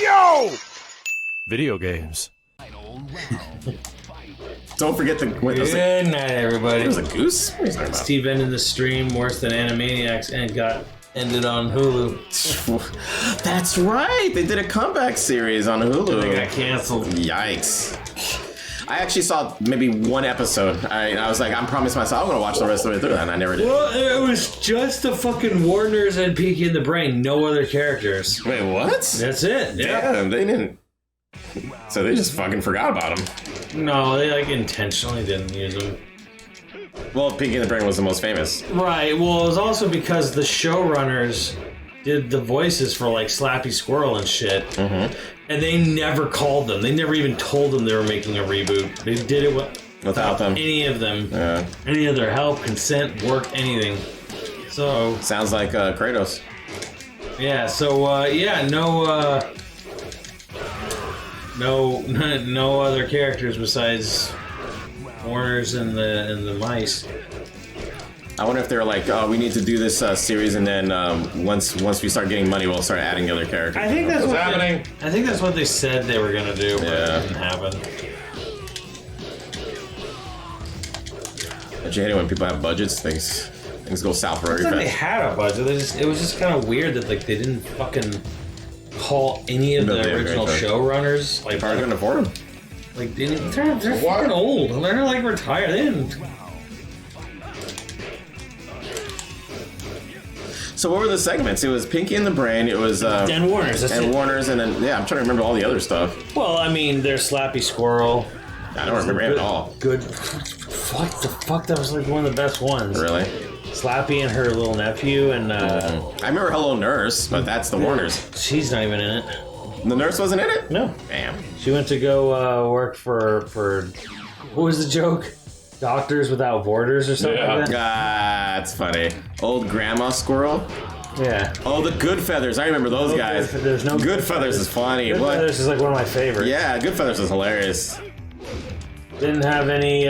Yo! Video games. Don't forget the... Wait, Good night, everybody. There's a goose? What are you talking about? Steve ended the stream worse than Animaniacs and got ended on Hulu. That's right! They did a comeback series on Hulu. They got canceled. Yikes. I actually saw maybe one episode. I was like, I promised myself I'm gonna watch the rest of it through, and I never did. Well, it was just the fucking Warners and Pinky in the Brain, no other characters. Wait, what? That's it. Yeah. Damn, they didn't. So they just fucking forgot about them. No, they like intentionally didn't use them. Well, Pinky and the Brain was the most famous. Right. Well, it was also because the showrunners did the voices for like Slappy Squirrel and shit, and they never called them. They never even told them they were making a reboot. They did it without them. Any of them. Yeah. Any of their help, consent, work, anything. So sounds like Kratos. Yeah. So yeah, no other characters besides Warners and the mice. I wonder if they're like, oh, we need to do this series, and then once we start getting money, we'll start adding other characters. I think that's what's happening. I think that's what they said they were gonna do, but it didn't happen. Don't you hate it when people have budgets? Things go south very It's fast. like they had a budget. It was just kind of weird that like they didn't fucking call any of the original showrunners. Like, probably couldn't afford them. Like they're fucking old. They're like retired. They didn't. So what were the segments? It was Pinky and the Brain. It was and Warners. Warners, and then I'm trying to remember all the other stuff. Well, I mean, there's Slappy Squirrel. I don't remember it at all. Good. What the fuck? That was like one of the best ones. Really? Slappy and her little nephew and. I remember Hello Nurse, but that's the Warners. She's not even in it. The nurse wasn't in it? No. Damn. She went to go work for what was the joke? Doctors Without Borders or something like that? That's funny. Old Grandma Squirrel? Yeah. Oh, the Good Feathers. I remember those guys. There's no Good Feathers is funny. Good Feathers is like one of my favorites. Yeah, Good Feathers is hilarious. Didn't have any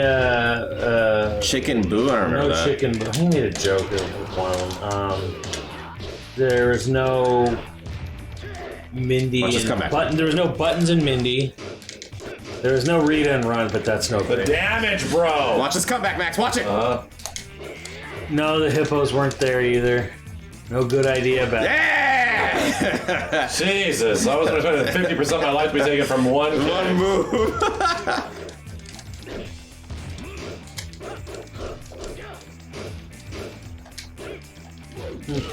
Chicken Boo, I remember that. No Chicken Boo. I need a joke of one of them. There was no Mindy and there was no Buttons and Mindy. There was no Rita and Run, but that's no good. The damage, bro! Watch this comeback, Max. Watch it! No, the hippos weren't there either. No Good Idea back. Yeah! Jesus, I was expecting 50% of my life to be taken from one move.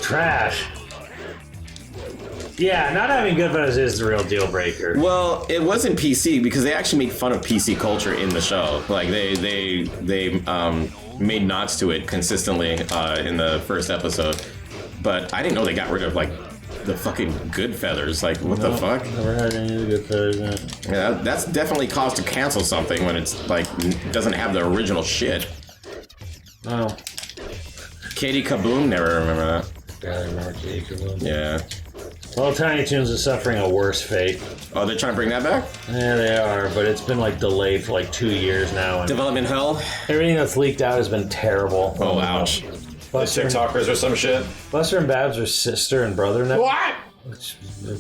Trash. Yeah, not having Goodfellas is the real deal breaker. Well, it wasn't PC because they actually made fun of PC culture in the show. Like they made nods to it consistently in the first episode. But I didn't know they got rid of like the fucking Good Feathers. Like what the fuck? Never had any of the Good Feathers in it. Yeah, that's definitely cause to cancel something when it's like doesn't have the original shit. Oh. Katie Kaboom, never remember that. Yeah, I remember Katie Kaboom. Yeah. Well, Tiny Toons is suffering a worse fate. Oh, they're trying to bring that back? Yeah, they are, but it's been like delayed for like 2 years now. And Development hell? everything that's leaked out has been terrible. Oh, ouch. Buster TikTokers or some shit. Buster and Babs are sister and brother now. What?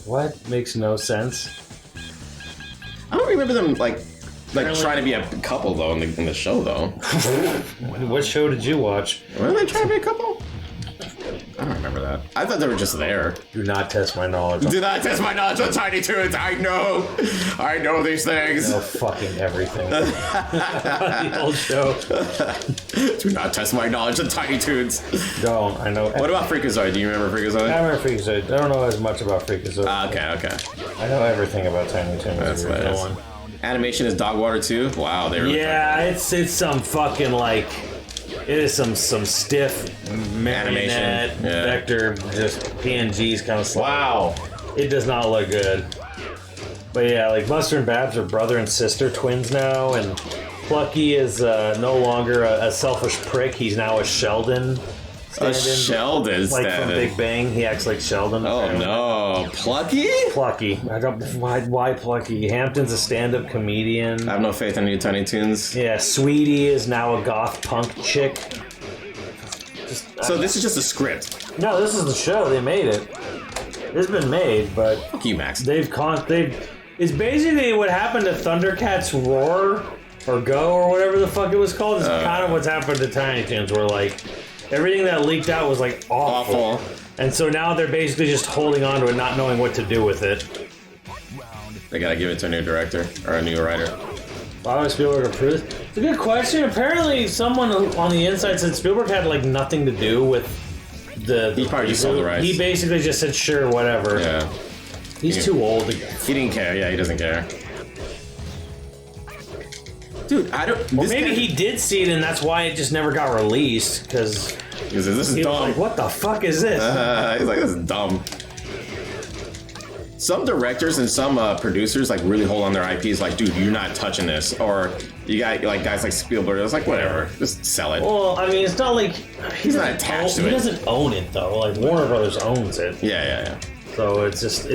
What? Makes no sense. I don't remember them like trying to be a couple though in the show though. What show did you watch? Were they trying to be a couple? I don't remember that. I thought they were just there. Do not test my knowledge. Do not test my knowledge on Tiny Toons. I know these things. No fucking everything. The old show. Do not test my knowledge on Tiny Toons. Don't. I know. What about Freakazoid? Do you remember Freakazoid? I remember Freakazoid. I don't know as much about Freakazoid. Okay. I know everything about Tiny Toons. That's the original one. Animation is Dog Water 2? Wow, they really it's some fucking like it is some stiff marionette vector, just PNGs kind of slow. Wow. It does not look good. But yeah, like Buster and Babs are brother and sister twins now, and Plucky is no longer a selfish prick. He's now a Sheldon. Sheldon like stand-in. from Big Bang, he acts like Sheldon. Oh no, Plucky? Plucky. I don't. Why Plucky? Hampton's a stand-up comedian. I have no faith in you, Tiny Toons. Yeah, Sweetie is now a goth punk chick. So this is just a script. No, this is the show. They made it. It's been made, but Fuck you, Max. It's basically what happened to Thundercats Roar or Go or whatever the fuck it was called. It's kind of what's happened to Tiny Toons, where like everything that leaked out was like awful. And so now they're basically just holding on to it, not knowing what to do with it. They gotta give it to a new director or a new writer. Why would Spielberg approve? It's a good question. Apparently, someone on the inside said Spielberg had like nothing to do with the. He probably just sold the rights. He basically just said, "Sure, whatever." Yeah. He's too old. He didn't care. Yeah, he doesn't care. Dude, I don't. Well, maybe he did see it, and that's why it just never got released. Because this is he dumb. was like, "What the fuck is this?" He's like, "This is dumb." Some directors and some producers like really hold on their IPs. Like, dude, you're not touching this. Or you got like guys like Spielberg. It's like whatever, just sell it. Well, I mean, it's not like he's not attached to it. He doesn't own it though. Like Warner Brothers owns it. Yeah. So it's just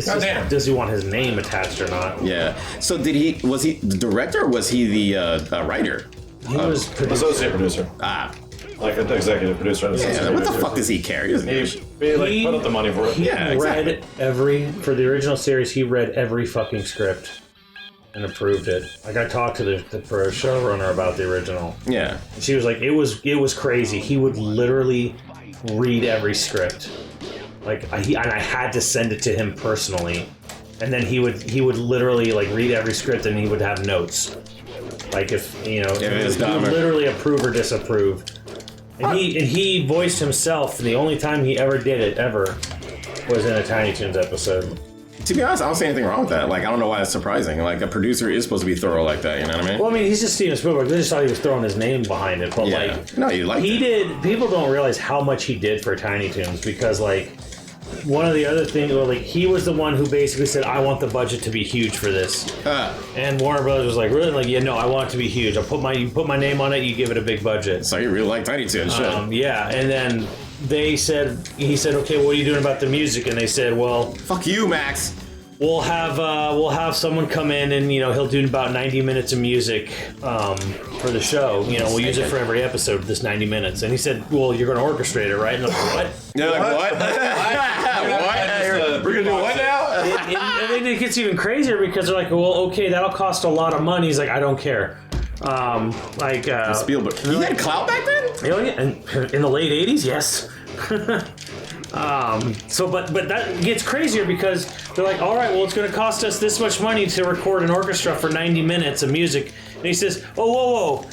does he want his name attached or not? Yeah. So was he the director or was he the writer? He was associate producer. Like an executive producer. Yeah, what the fuck does he care? He doesn't he put up the money for it. Yeah, exactly. For the original series, he read every fucking script and approved it. Like I talked to the showrunner about the original. Yeah. And she was like, it was crazy. He would literally read every script. Like and I had to send it to him personally, and then he would literally like read every script and he would have notes. Like if he would literally approve or disapprove. And he voiced himself. The only time he ever did it was in a Tiny Toons episode. To be honest, I don't see anything wrong with that. Like I don't know why it's surprising. Like a producer is supposed to be thorough like that. You know what I mean? Well, I mean he's just Steven Spielberg. They just thought he was throwing his name behind it. But he did. People don't realize how much he did for Tiny Toons because like. One of the other things, like he was the one who basically said, "I want the budget to be huge for this," and Warner Brothers was like, "Really? Like, yeah, no, I want it to be huge. You put my name on it. You give it a big budget." So you really like Tiny Toons, shit. Yeah, and then he said, "Okay, what are you doing about the music?" And they said, "Well, fuck you, Max. We'll have someone come in and he'll do about 90 minutes of music for the show. We'll use it for every episode. This 90 minutes." And he said, "Well, you're going to orchestrate it, right?" And I'm like, "What?" You're like, "What? We're gonna do what now?" And then it gets even crazier because they're like, "Well, okay, that'll cost a lot of money." He's like, "I don't care." Spielberg. He had clout back then? And in the late 80s, yes. But that gets crazier because they're like, all right, well, it's going to cost us this much money to record an orchestra for 90 minutes of music. And he says, "Oh, whoa.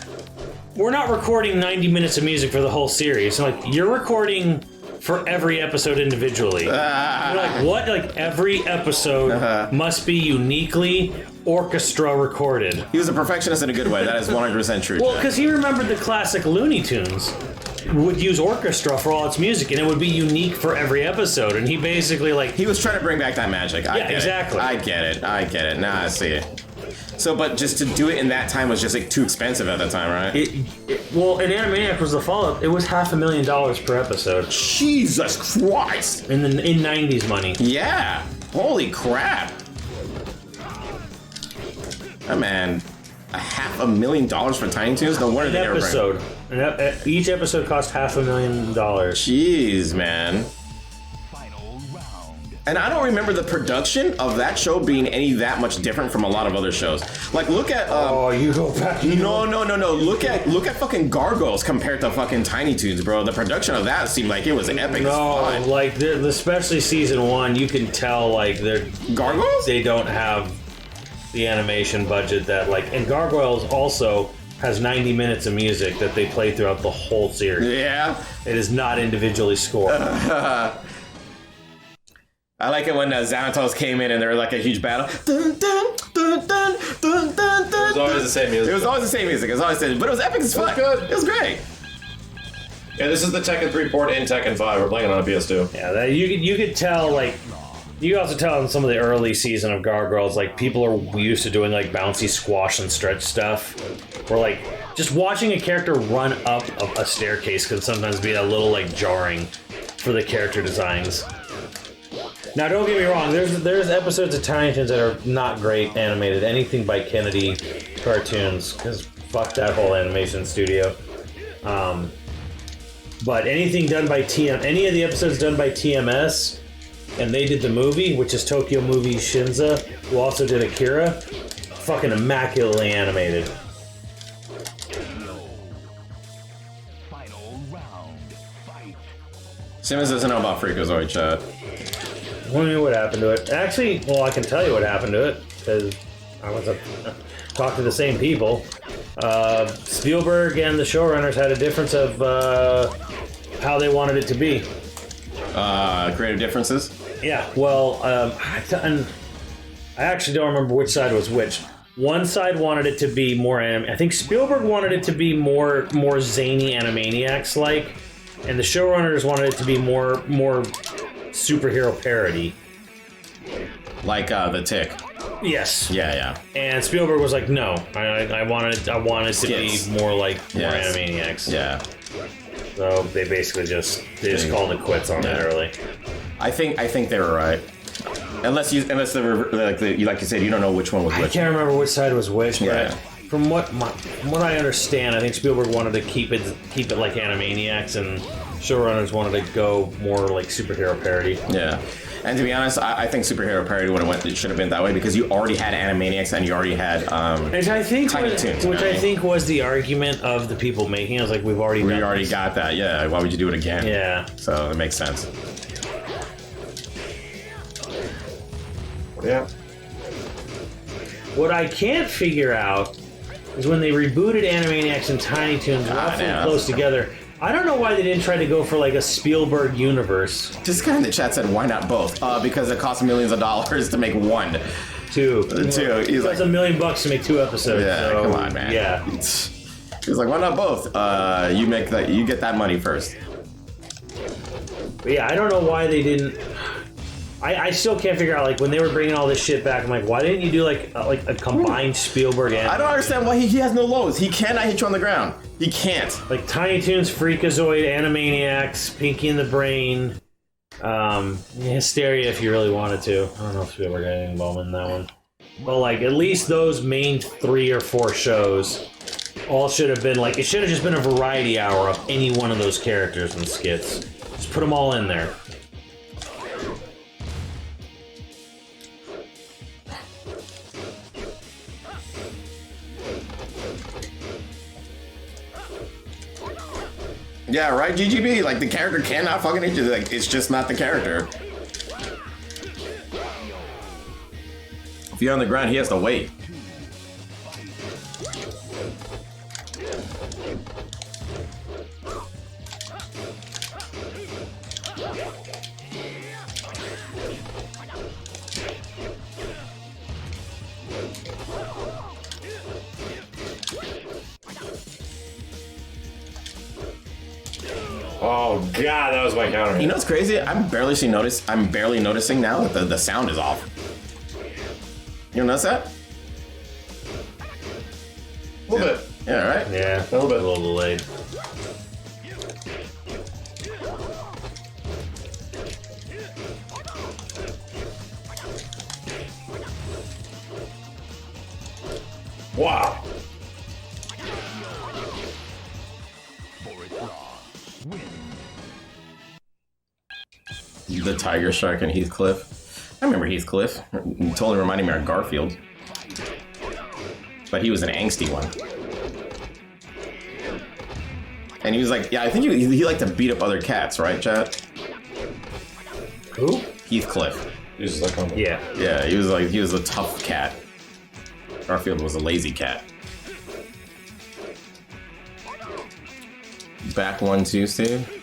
We're not recording 90 minutes of music for the whole series." I'm like, "You're recording for every episode individually." You're like, what? Like every episode must be uniquely orchestra recorded. He was a perfectionist in a good way. That is 100% true. Well, because he remembered the classic Looney Tunes would use orchestra for all its music, and it would be unique for every episode. And he basically he was trying to bring back that magic. I get it. I get it. Now I see it. So, but just to do it in that time was just like too expensive at the time, right? Well, and Animaniacs was the follow-up. It was $500,000 per episode. Jesus Christ! In 90s money. Yeah. Holy crap. Oh, man. $500,000 for Tiny Toons? No wonder they never bring. Each episode cost $500,000. Jeez, man. And I don't remember the production of that show being that much different from a lot of other shows. Like, look at you go back. No. Look at fucking Gargoyles compared to fucking Tiny Toons, bro. The production of that seemed like it was epic. No, like especially season 1, you can tell like they're Gargoyles. They don't have the animation budget that and Gargoyles also has 90 minutes of music that they play throughout the whole series. Yeah, it is not individually scored. I like it when Xanatos came in and they were like a huge battle. Dun, dun, dun, dun, dun, dun, dun, it was always the same music. It was always the same music. It was always the same, but it was epic as fuck. It was good. It was great. Yeah, this is the Tekken 3 port in Tekken 5. We're playing it on a PS2. Yeah, you could tell you also tell in some of the early season of Gargoyles people are used to doing bouncy squash and stretch stuff. Where just watching a character run up a staircase can sometimes be a little jarring for the character designs. Now, don't get me wrong. There's episodes of Tiny Toons that are not great animated. Anything by Kennedy Cartoons, because fuck that whole animation studio. But anything done by any of the episodes done by TMS and they did the movie, which is Tokyo Movie Shinza, who also did Akira. Fucking immaculately animated. Simmons doesn't know about Freakazoid, chat. What do you know what happened to it? Actually, well, I can tell you what happened to it, because I was talked to the same people. Spielberg and the showrunners had a difference of how they wanted it to be. Creative differences? Yeah, well, and I actually don't remember which side was which. One side wanted it to be more I think Spielberg wanted it to be more zany Animaniacs-like, and the showrunners wanted it to be more superhero parody. Like The Tick. Yes. Yeah. And Spielberg was like, no, I wanted it to be more like more Animaniacs. Yeah. So they basically just called it quits on it early. I think they were right. Unless they were like you said, you don't know which one was which. I can't remember which side was which, but Yeah. from what I understand, I think Spielberg wanted to keep it like Animaniacs, and showrunners wanted to go more like superhero parody. Yeah. And to be honest, I think superhero parody it should have been that way, because you already had Animaniacs and you already had Which I think Tiny Toons, I think was the argument of the people making it. I was like, we already got that. Yeah. Why would you do it again? Yeah. So it makes sense. Yeah. What I can't figure out is when they rebooted Animaniacs and Tiny Toons roughly close together. I don't know why they didn't try to go for like a Spielberg universe. This guy in the chat said, why not both? Because it costs millions of dollars to make one. Two. He's like, it's $1 million to make 2 episodes. Yeah, so, come on, man. Yeah. He's like, why not both? You get that money first. But yeah, I don't know why they didn't. I still can't figure out, like, when they were bringing all this shit back, I'm like, why didn't you do like a combined Spielberg and I don't understand why he has no lows. He cannot hit you on the ground. He can't. like Tiny Toons, Freakazoid, Animaniacs, Pinky and the Brain, Hysteria if you really wanted to. I don't know if Spielberg had any involvement in that one. But like at least those main 3 or 4 shows all should have been like, it should have just been a variety hour of any one of those characters and skits. Just put them all in there. Yeah, right, GGB? Like, the character cannot fucking hit you. Like, it's just not the character. If you're on the ground, he has to wait. Oh god, that was my counter. You know what's crazy? I'm barely noticing now that the sound is off. You notice that? A little bit. Yeah, right? Yeah, A little bit. A little delayed. Wow. The Tiger Shark and Heathcliff. I remember Heathcliff. Totally reminding me of Garfield. But he was an angsty one. And he was like, yeah, I think he liked to beat up other cats, right, chat? Who? Heathcliff. He's like, Yeah. Yeah, he was a tough cat. Garfield was a lazy cat. Back 1-2, Steve.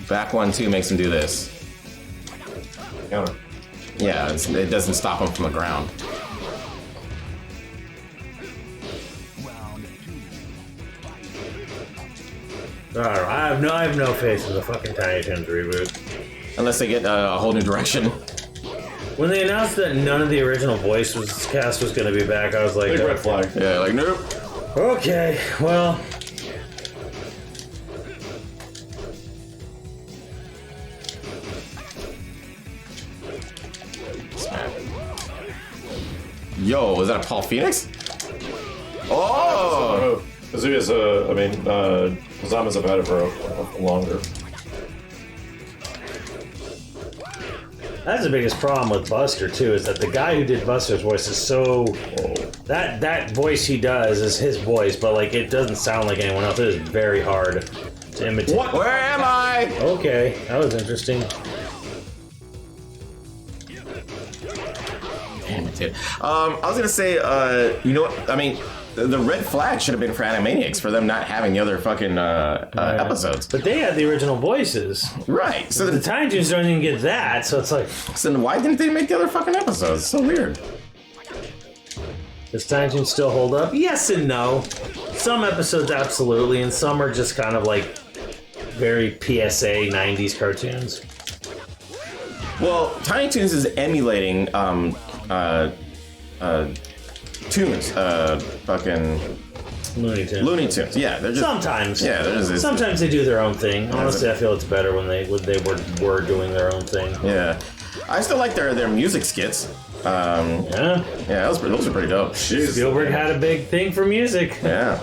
Back 1-2 makes him do this. counter. Yeah, it doesn't stop him from the ground. I have no faith in the fucking Tiny Toons reboot. Unless they get a whole new direction. When they announced that none of the original voice cast was going to be back, I was like, Big red flag. Yeah, like, nope. Okay, well. Yo, is that a Paul Phoenix? Oh! Kazuya's, Kazama's have had it for longer. That's the biggest problem with Buster too, is that the guy who did Buster's voice is so that voice he does is his voice, but like it doesn't sound like anyone else. It is very hard to imitate. What? Where am I? Okay, that was interesting. Damn it, dude. I was gonna say, you know what? I mean, the red flag should have been for Animaniacs for them not having the other fucking episodes. But they had the original voices. Right. So The Tiny Toons don't even get that, so it's like... So why didn't they make the other fucking episodes? So weird. Does Tiny Toons still hold up? Yes and no. Some episodes absolutely, and some are just kind of like very PSA 90s cartoons. Well, Tiny Toons is emulating Toons, fucking Looney Tunes. Looney Tunes. Yeah, they're just Sometimes. Yeah, they're just Sometimes they do their own thing. Honestly, I feel it's better when they were doing their own thing. Yeah, I still like their music skits. Yeah. Yeah, those are pretty dope. Jeez. Spielberg had a big thing for music. Yeah.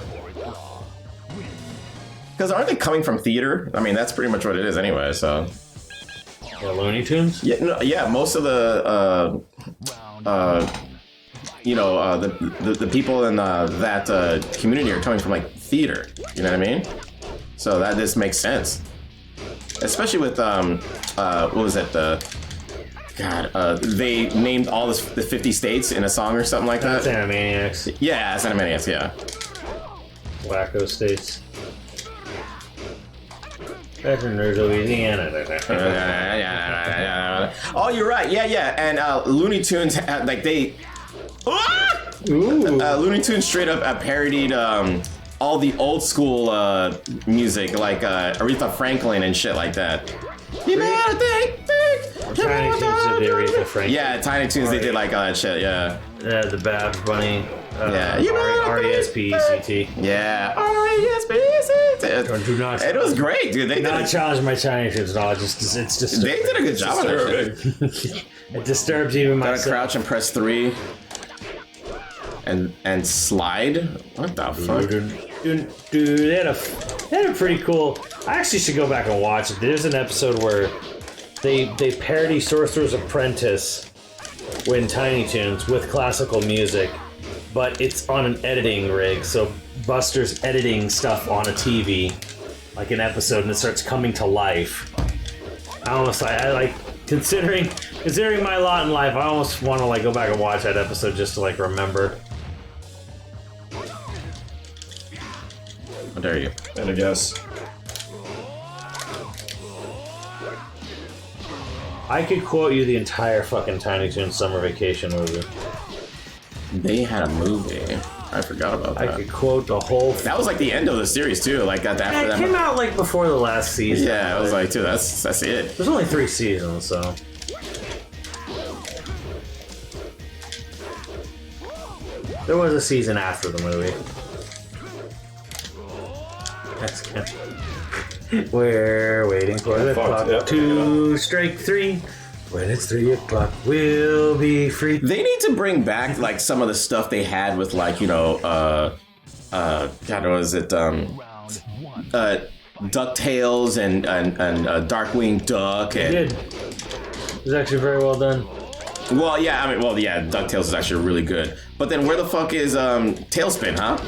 Because aren't they coming from theater? I mean, that's pretty much what it is anyway. So. The Looney Tunes? Yeah, no, yeah. Most of the the people in that community are coming from like theater. You know what I mean? So that just makes sense, especially with what was it? They named all the 50 states in a song or something like that. That's Animaniacs. Yeah, it's Animaniacs. Yeah. Wacko states. Veterans, Louisiana. Oh, you're right. Yeah, yeah. And Looney Tunes had, like they. Looney Tunes straight up parodied all the old school music, like Aretha Franklin and shit like that. You better think. Tiny Toons did the Aretha Franklin. Yeah, Tiny Toons, they did like all that shit, yeah. The Babs Bunny. Yeah. R-E-S-P-E-C-T. Yeah. R-E-S-P-E-C-T. Do not. It was great, dude. They Do not did challenge my Tiny Toons at all. It's just. they did a good job of that shit. It disturbs even Gotta myself. crouch and press 3. And slide? What the fuck? Dude, they had a pretty cool. I actually should go back and watch it. There's an episode where they parody Sorcerer's Apprentice in Tiny Toons with classical music, but it's on an editing rig. So Buster's editing stuff on a TV, like an episode, and it starts coming to life. I like considering my lot in life. I almost want to like go back and watch that episode just to like remember. How dare you? And I guess. I could quote you the entire fucking Tiny Toons Summer Vacation movie. They had a movie. I forgot about that. I could quote the whole. That was like the end of the series too. Like after It that. came out like before the last season. Yeah, I was like, dude, that's it. There's only 3 seasons, so. There was a season after the movie. That's good. We're waiting for the clock to strike 3. When it's 3 o'clock, we'll be free. They need to bring back like some of the stuff they had with like God, what was it? DuckTales and Darkwing Duck. And, It did. It was actually very well done. Well, yeah, DuckTales is actually really good. But then where the fuck is Tailspin, huh?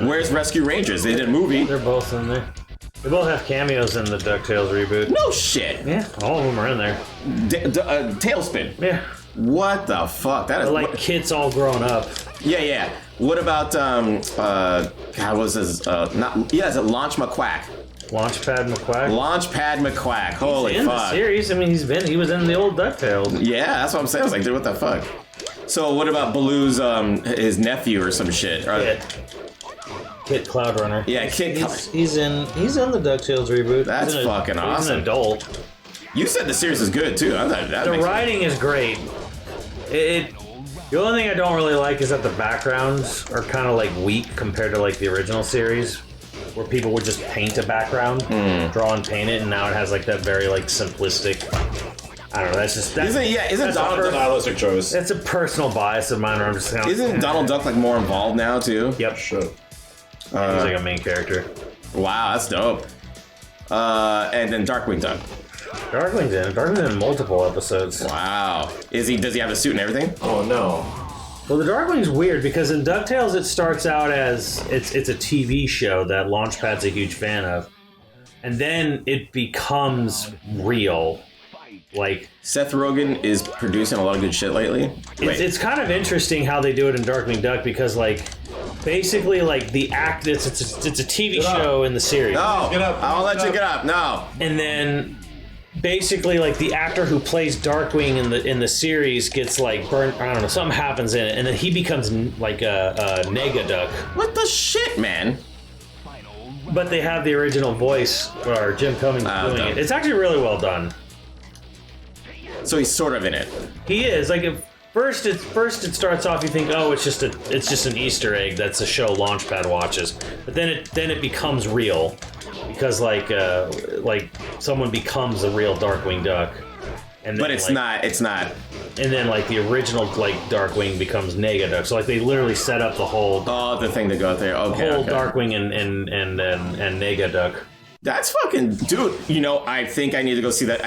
Where's Rescue Rangers? They did a movie. They're both in there. They both have cameos in the DuckTales reboot. No shit. Yeah, all of them are in there. Tailspin. Yeah. What the fuck? That is They're like kids all grown up. Yeah, yeah. What about God? Was his is it Launch McQuack? Launchpad McQuack. Launchpad McQuack. Holy in fuck. The series. I mean, he was in the old DuckTales. Yeah, that's what I'm saying. I was like, dude, what the fuck? So what about Baloo's his nephew or some shit? Kit Cloudrunner. Yeah, Kit. He's in the DuckTales reboot. That's fucking awesome. He's an adult. You said the series is good too. I thought that The writing is great. The only thing I don't really like is that the backgrounds are kind of like weak compared to like the original series, where people would just paint a background, draw and paint it, and now it has like that very like simplistic. I don't know. Isn't Donald a stylistic choice? That's a personal bias of mine. Where I'm just isn't Donald Duck like more involved now too? Yep. Sure. He's like a main character. Wow, that's dope. And then Darkwing Duck. Darkwing's in multiple episodes. Wow. Does he have a suit and everything? Oh no. Well, the Darkwing's weird because in DuckTales it starts out as it's a TV show that Launchpad's a huge fan of, and then it becomes real. Like Seth Rogen is producing a lot of good shit lately. It's kind of interesting how they do it in Darkwing Duck because like basically like the act it's a TV show in the series. No, Get up. I'll let you get up. No. And then basically like the actor who plays Darkwing in the series gets like burnt. I don't know, something happens in it, and then he becomes like a Negaduck. What the shit, man? But they have the original voice, or Jim Cummings doing it. It's actually really well done. So he's sort of in it. He is like first it starts off you think, oh, it's just an Easter egg that's a show Launchpad watches, but then it becomes real because like someone becomes a real Darkwing Duck, and then, But it's not. And then like the original like Darkwing becomes Negaduck, so like they literally set up the whole the thing to go there. Okay. whole Darkwing and Negaduck. That's fucking, dude. You know, I think I need to go see that.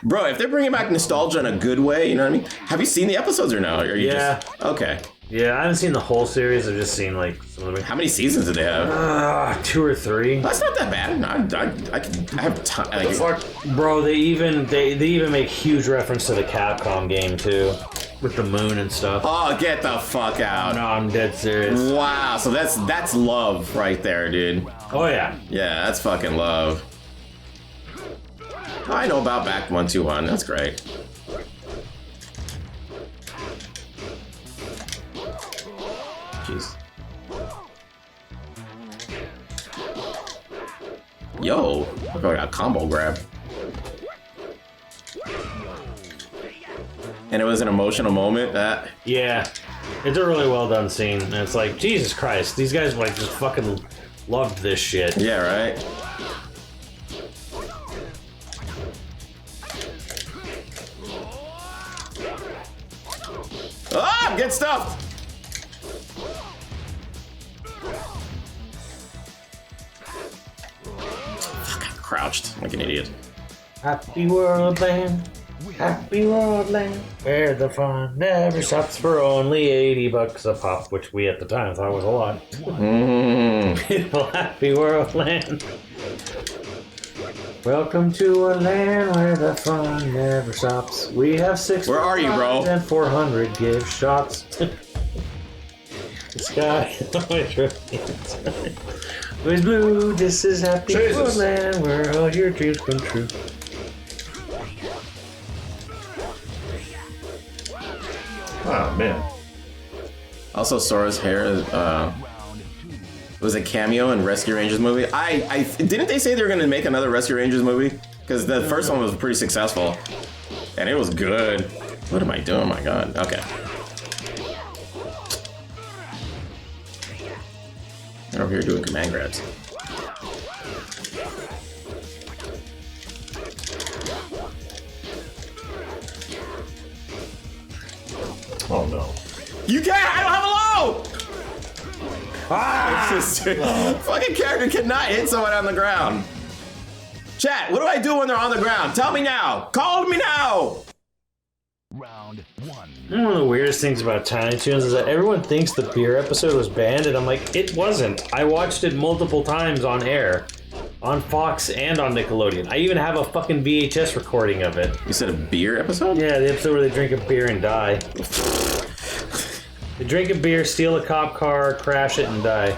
Bro, if they're bringing back nostalgia in a good way, you know what I mean? Have you seen the episodes or no? Or are you just, okay. Yeah, I haven't seen the whole series. I've just seen like some of them. How many seasons did they have? 2 or 3. That's not that bad. I have time. Like, Bro, they even make huge reference to the Capcom game too, with the moon and stuff. oh, get the fuck out! No, I'm dead serious. Wow, so that's love right there, dude. Oh yeah. Yeah, that's fucking love. I know about Back 121. That's great. Jeez. Yo, look like a combo grab. And it was an emotional moment. That Yeah, it's a really well done scene, and it's like Jesus Christ, these guys like just fucking loved this shit. yeah, right. Ah, I'm getting stuffed. Fuck, I crouched like an idiot. Happy World Land, Happy World Land, where the fun never stops for only $80 a pop, which we at the time thought was a lot. Happy World Land. Welcome to a land where the fun never stops. We have 6 Where are you, bro? and 400 gift shots. The sky is blue. This is Happy Jesus. World Land where all your dreams come true. Oh man. Also, Sora's hair was a cameo in Rescue Rangers movie. I didn't they say they were going to make another Rescue Rangers movie? Because the first one was pretty successful, and it was good. What am I doing? Oh my god. Okay. They're over here doing command grabs. Oh no. You can't! I don't have a low! Fucking character cannot hit someone on the ground. Chat, what do I do when they're on the ground? Tell me now! Call me now! Round 1. One of the weirdest things about Tiny Toons is that everyone thinks the beer episode was banned, and I'm like, it wasn't. I watched it multiple times on air. On Fox and on Nickelodeon. I even have a fucking VHS recording of it. You said a beer episode? Yeah, the episode where they drink a beer and die. They drink a beer, steal a cop car, crash it, and die.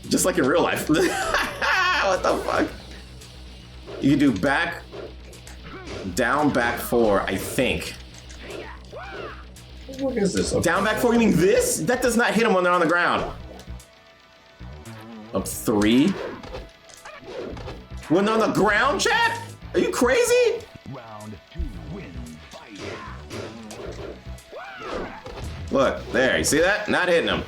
Just like in real life. What the fuck? You can do back, down, back 4, I think. What is this? Down, back 4, you mean this? That does not hit them when they're on the ground. Up 3? When they're on the ground, chat? Are you crazy? Round 2. Win. Fight. Look, there, you see that? Not hitting them.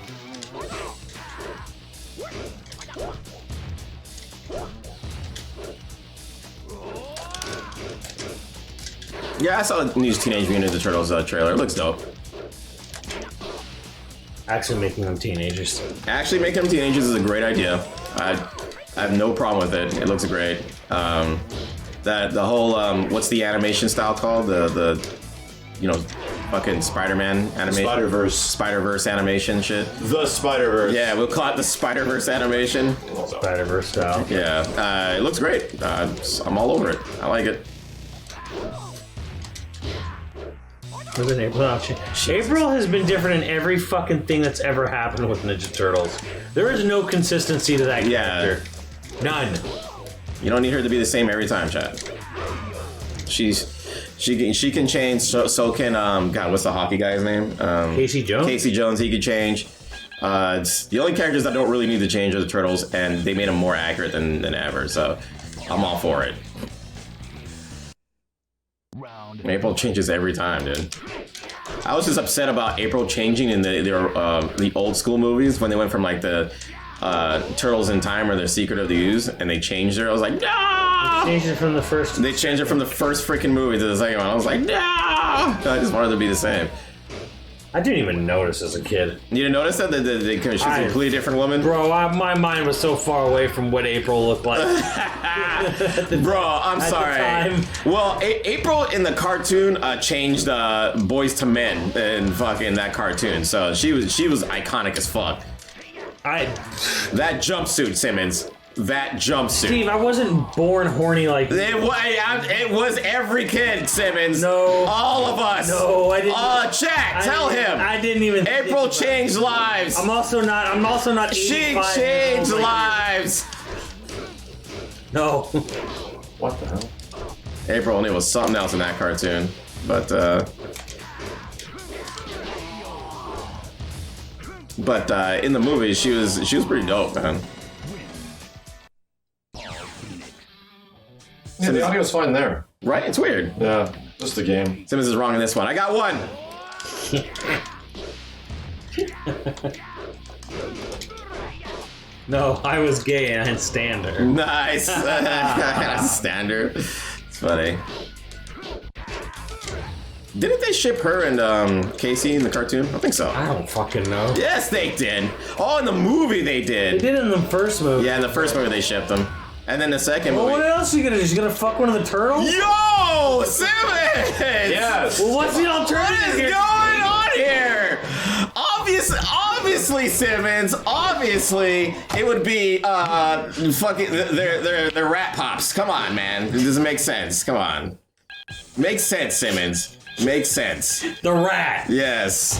Yeah, I saw the new Teenage Mutant Ninja Turtles trailer. It looks dope. Actually making them teenagers. Actually making them teenagers is a great idea. I have no problem with it. It looks great. That the whole what's the animation style called? The fucking Spider-Man animation. Spider-Verse animation shit. The Spider-Verse. Yeah, we'll call it the Spider-Verse animation. Spider-Verse style. Yeah, it looks great. I'm all over it. I like it. April has been different in every fucking thing that's ever happened with Ninja Turtles. There is no consistency to that character. None. You don't need her to be the same every time, chat. She can change. So can God, what's the hockey guy's name? Casey Jones. Casey Jones. He could change. The only characters that don't really need to change are the Turtles, and they made them more accurate than ever. So I'm all for it. April changes every time, dude. I was just upset about April changing in the old school movies when they went from like the Turtles in Time or The Secret of the Ooze, and they changed her. I was like, no! They changed it from the first. They changed it from the first freaking movie to the second one. I was like, no! I just wanted it to be the same. I didn't even notice as a kid. You didn't notice that? She's a completely different woman? Bro, my mind was so far away from what April looked like. Bro, I'm sorry. Well, April in the cartoon changed Boys to Men in fucking that cartoon. So she was iconic as fuck. That jumpsuit, Simmons. That jumpsuit. Steve, I wasn't born horny like it was every kid, Simmons. No. All of us. No, I didn't. Chat, tell him. I didn't even. April changed lives. I'm also not. She changed lives. No. What the hell? April only was something else in that cartoon, but in the movie she was pretty dope, man. Yeah, the audio's fine there. Right? It's weird. Yeah, just the game. Simmons is wrong in this one. I got one. No, I was gay and I had Stander. Nice. Stander. It's funny. Didn't they ship her and Casey in the cartoon? I think so. I don't fucking know. Yes, they did. Oh, in the movie they did. They did it in the first movie. Yeah, in the first movie they shipped them. And then the second movie. What else are you gonna do? She's gonna fuck one of the turtles? Yo, Simmons! Yes. Well, what's the alternative? What is going on here? Obviously, Simmons. Obviously, it would be fucking they're rat pops. Come on, man. It doesn't make sense. Come on. Makes sense, Simmons. Makes sense. The rat. Yes.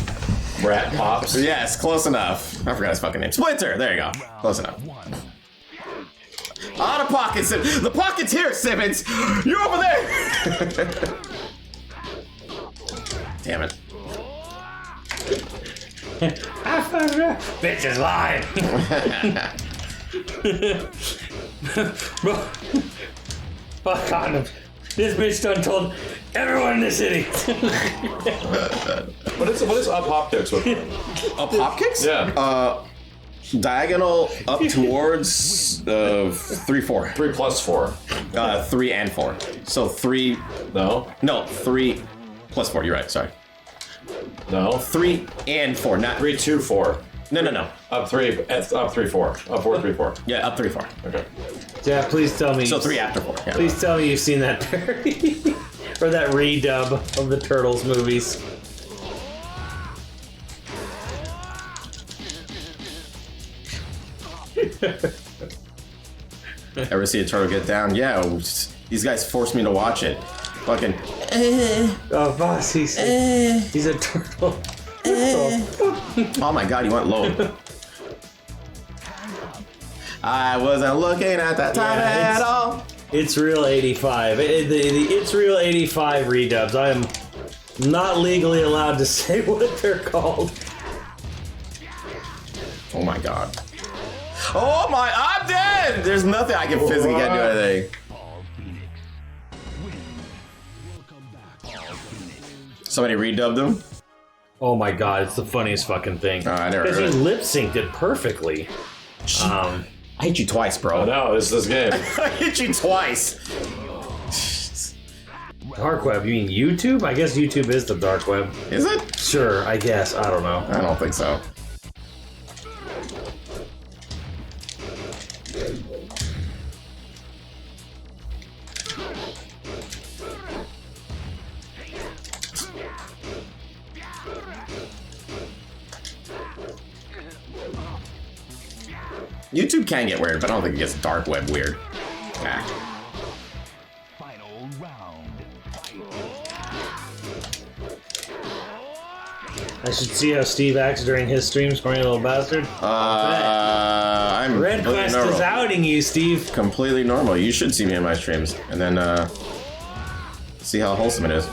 Rat pops. Yes, close enough. I forgot his fucking name. Splinter. There you go. Close enough. Out of pocket, Simmons. The pocket's here, Simmons. You're over there. Damn it. Bitch is lying. Fuck on him. This bitch done told everyone in the city. What is up hop kicks with? Up hop kicks? Yeah. Diagonal up towards 3, 4. 3 plus 4. 3 and 4. So 3. No. 3 plus 4. You're right. Sorry. No. 3 and 4. Not 3, 2, 4. No. Up 3. Up 3, 4. Up 4, 3, 4. Yeah, up 3, 4. Okay. Yeah, please tell me. So 3 after 4. Yeah. Please tell me you've seen that parody or that redub of the Turtles movies. Ever see a turtle get down? Yeah, these guys forced me to watch it. Fucking. Oh, boss, he's a turtle. Oh my god, he went low. I wasn't looking at that time at all. It's Real 85. The It's Real 85 redubs. I am not legally allowed to say what they're called. Oh my god. Oh my, I'm dead! There's nothing I can physically can't do anything. Somebody redubbed them? Oh my god, it's the funniest fucking thing. I never Because heard he it. lip synced it perfectly. I hit you twice, bro. Oh no, it's this game. I hit you twice. Dark web, you mean YouTube? I guess YouTube is the dark web. Is it? Sure, I guess. I don't know. I don't think so. YouTube can get weird, but I don't think it gets dark web weird. Ah. Final round. I should see how Steve acts during his stream, scoring a little bastard. I'm Red Quest is outing you, Steve. Completely normal. You should see me in my streams, and then see how wholesome it is.